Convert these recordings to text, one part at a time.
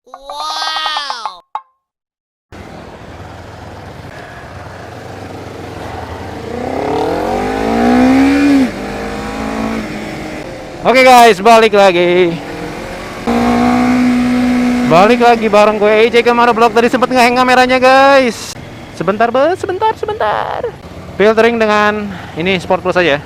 Wow. Oke guys, balik lagi. Balik lagi bareng gue AJ Kamara Vlog. Tadi sempet ngehang kameranya guys. Sebentar bos, sebentar. Filtering dengan ini Sport Plus aja.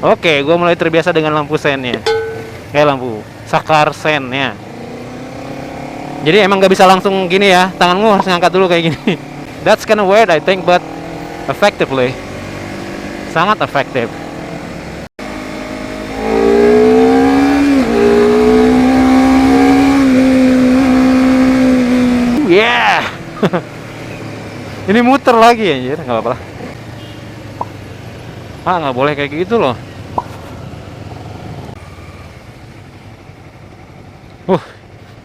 Oke, gue mulai terbiasa dengan lampu sennya. Kayak lampu sakar sennya. Jadi emang gak bisa langsung gini ya, tanganmu harus ngangkat dulu kayak gini. That's kinda weird I think, but effectively, sangat efektif. Yeah. Ini muter lagi anjir, nggak apa-apa lah. Ah, nggak boleh kayak gitu loh.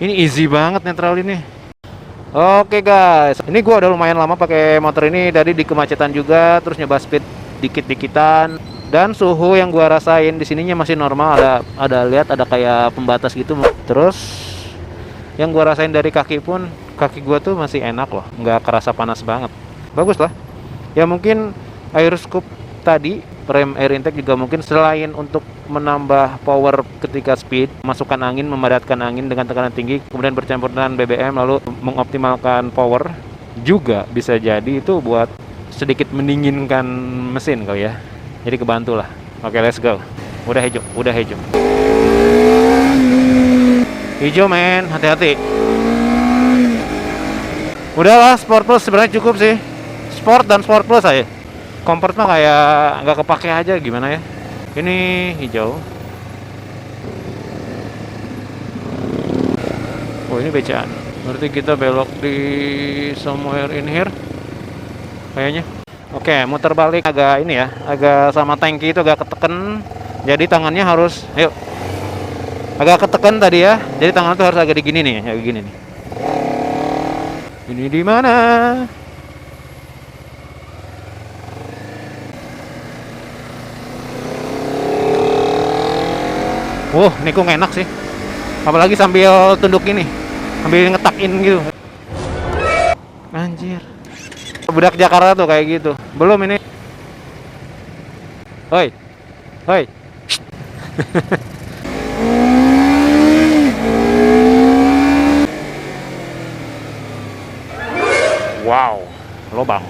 Ini easy banget netral ini. Oke guys, ini gua udah lumayan lama pakai motor ini, dari di kemacetan juga, terus nyoba speed dikit-dikitan, dan suhu yang gua rasain di sininya masih normal. Ada lihat ada kayak pembatas gitu. Terus yang gua rasain dari kaki pun, kaki gua tuh masih enak loh, nggak kerasa panas banget. Bagus lah. Ya mungkin air scoop tadi, rem air intake juga mungkin selain untuk menambah power ketika speed, masukkan angin, memadatkan angin dengan tekanan tinggi, kemudian bercampur dengan BBM lalu mengoptimalkan power, juga bisa jadi itu buat sedikit mendinginkan mesin kali ya. Jadi kebantu lah. Oke, let's go. Udah hijau, udah hijau. Hijau men, hati-hati. Udahlah, Sport Plus sebenarnya cukup sih. Sport dan Sport Plus aja. Comfort mah kayak nggak kepake aja, gimana ya. Ini hijau. Oh, ini becaan. Berarti kita belok di somewhere in here kayaknya. Oke, muter balik agak ini ya, agak sama tangki itu agak keteken. Jadi tangannya harus, ayo, agak keteken tadi ya. Jadi tangan tuh harus agak digini nih, agak gini nih. Ini di mana? Nikung enak sih. Apalagi sambil tunduk ini, sambil ngetakin gitu. Anjir. Budak Jakarta tuh kayak gitu. Belum ini. Hoi. Hoi. Wow, lobang.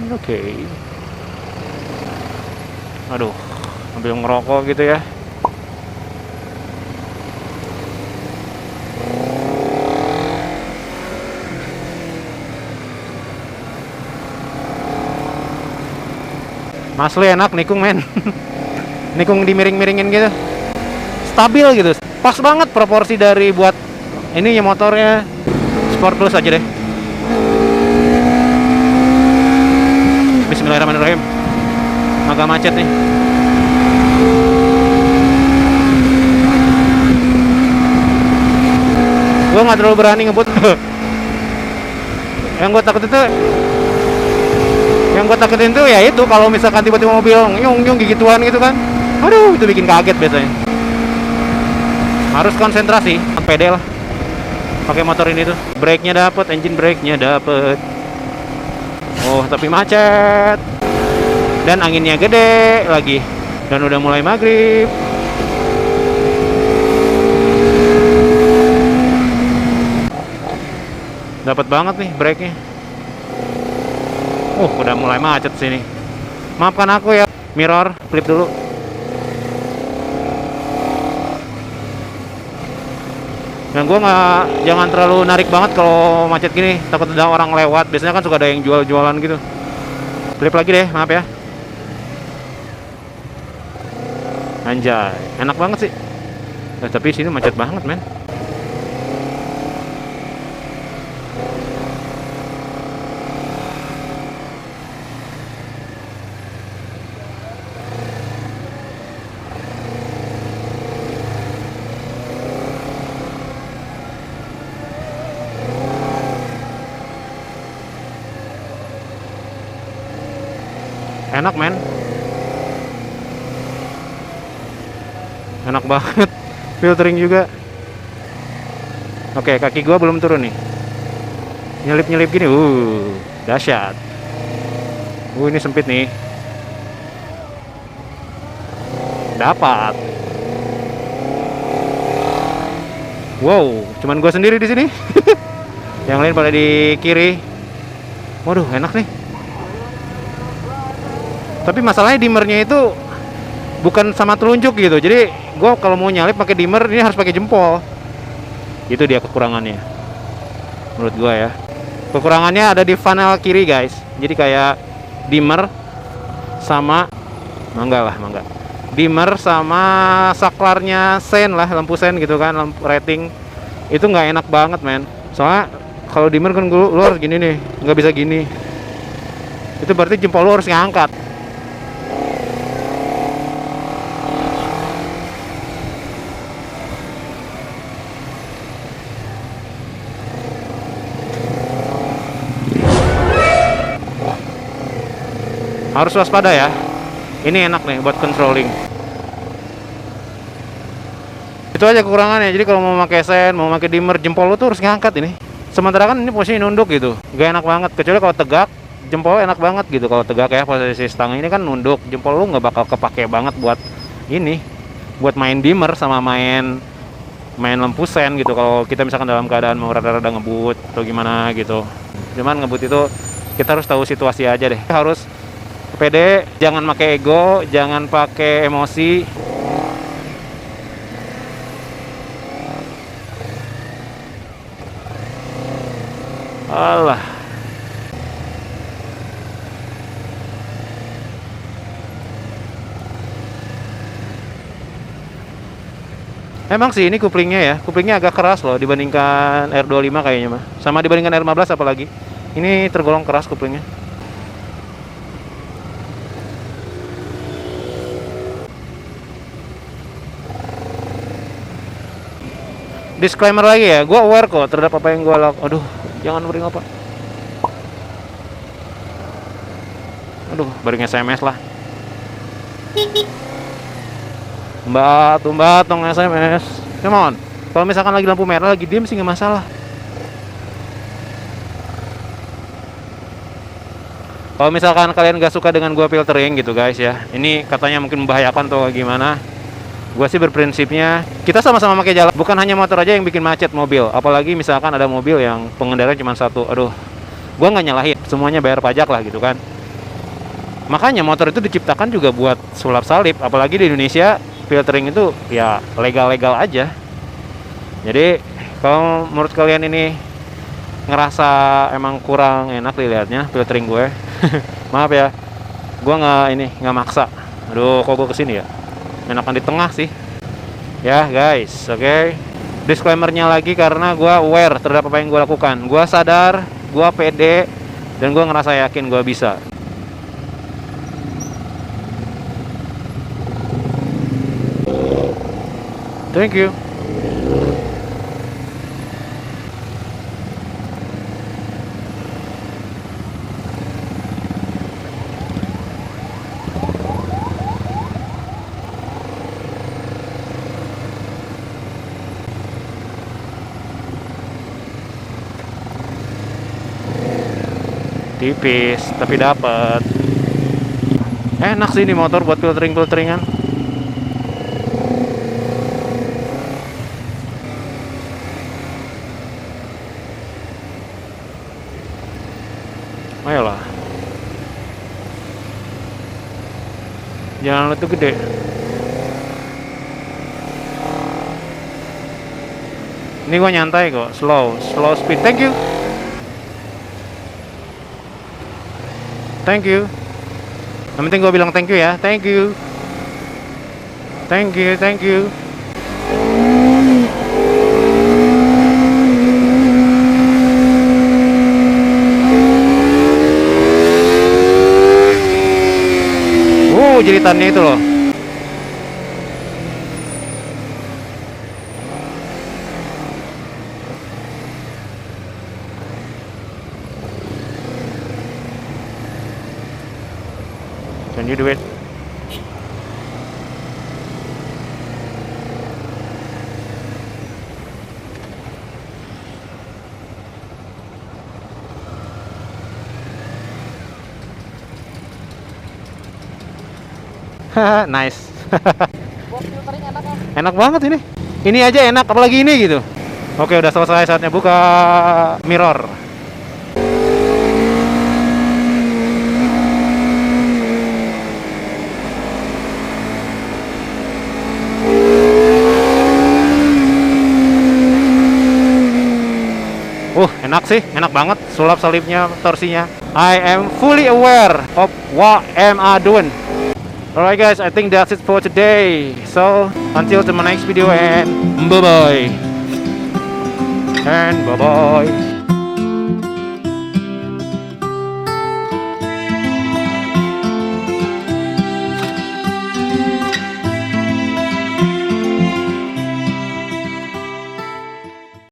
Oke. Aduh, sambil ngerokok gitu ya. Asli enak nikung men. Nikung dimiring-miringin gitu, stabil gitu, pas banget proporsi dari buat ini ya motornya. Sport Plus aja deh. Bismillahirrahmanirrahim. Agak macet nih. Gue nggak terlalu berani ngebut. Yang gue takutin tuh ya itu, kalau misalkan tiba-tiba mobil nyung gigituan gitu kan. Aduh, itu bikin kaget biasanya. Harus konsentrasi, pede lah. Pakai motor ini tuh, brake-nya dapet, engine brake-nya dapet. Oh, tapi macet. Dan anginnya gede lagi. Dan udah mulai maghrib. Dapat banget nih brake-nya. Udah mulai macet sini. Maafkan aku ya. Mirror, flip dulu. Dan gue jangan terlalu narik banget kalau macet gini. Takut ada orang lewat. Biasanya kan suka ada yang jual-jualan gitu. Flip lagi deh, maaf ya. Anjay, enak banget sih. Tapi sini macet banget men. Enak men, enak banget. Filtering juga. Oke, kaki gua belum turun nih. Nyelip-nyelip gini, dahsyat. Ini sempit nih. Dapat. Wow, cuman gua sendiri di sini. Yang lain pada di kiri. Waduh, enak nih. Tapi masalahnya dimmernya itu bukan sama telunjuk gitu. Jadi gua kalau mau nyalip pakai dimmer ini harus pakai jempol. Itu dia kekurangannya. Menurut gua ya. Kekurangannya ada di funnel kiri, guys. Jadi kayak dimmer sama mangga. Dimmer sama saklarnya sen lah, lampu sen gitu kan, lampu rating. Itu nggak enak banget, men. Soalnya kalau dimmer kan lu harus gini nih, nggak bisa gini. Itu berarti jempol lu harus ngangkat. Harus waspada ya. Ini enak nih buat controlling. Itu aja kekurangannya. Jadi kalau mau pakai sen, mau pakai dimmer, jempol lu tuh harus ngangkat ini. Sementara kan ini posisi nunduk gitu, gak enak banget. Kecuali kalau tegak, jempol enak banget gitu. Kalau tegak ya, posisi stang ini kan nunduk, jempol lu nggak bakal kepake banget buat ini, buat main dimmer sama main lampu sen gitu. Kalau kita misalkan dalam keadaan mau rada-rada ngebut atau gimana gitu. Cuman ngebut itu kita harus tahu situasi aja deh. Harus pede, jangan pakai ego, jangan pakai emosi. Alah. Emang sih ini kuplingnya ya, kuplingnya agak keras loh dibandingkan R25 kayaknya mah. Sama dibandingkan R15 apalagi. Ini tergolong keras kuplingnya. Disclaimer lagi ya, gue aware kok terhadap apa yang gue lakukan. Aduh, jangan beri apa. Aduh, beri SMS lah. Mbak tong SMS. Come on. Kalau misalkan lagi lampu merah, lagi diem sih nggak masalah. Kalau misalkan kalian gak suka dengan gua filtering gitu guys ya, ini katanya mungkin membahayakan atau gimana. Gua sih berprinsipnya kita sama-sama pakai jalan, bukan hanya motor aja yang bikin macet mobil. Apalagi misalkan ada mobil yang pengendara cuma satu. Aduh, gua nggak nyalahin, semuanya bayar pajak lah gitu kan. Makanya motor itu diciptakan juga buat sulap salip. Apalagi di Indonesia filtering itu ya legal-legal aja. Jadi kalau menurut kalian ini ngerasa emang kurang enak dilihatnya filtering gue, maaf ya, gue nggak maksa. Aduh, kok gue kesini ya, enakan di tengah sih ya guys. Oke. Disclaimernya lagi karena gue aware terhadap apa yang gue lakukan. Gue sadar, gue pede, dan gue ngerasa yakin gue bisa. Thank you. Tipis tapi dapat. Enak sih ini motor buat filteringan. Ayolah, jangan itu gede. Ini gua nyantai kok, slow speed. Thank you. Yang penting gue bilang thank you ya. Thank you. Jeritannya itu loh. Can you do it? Nice. Buat filtering enak kan? Enak banget ini. Ini aja enak, apalagi ini gitu. Oke, udah selesai, saatnya buka mirror. Enak sih, enak banget sulap salipnya, torsinya. I am fully aware of what am I doing. Alright guys, I think that's it for today. So, until the next video and bye-bye. And bye-bye.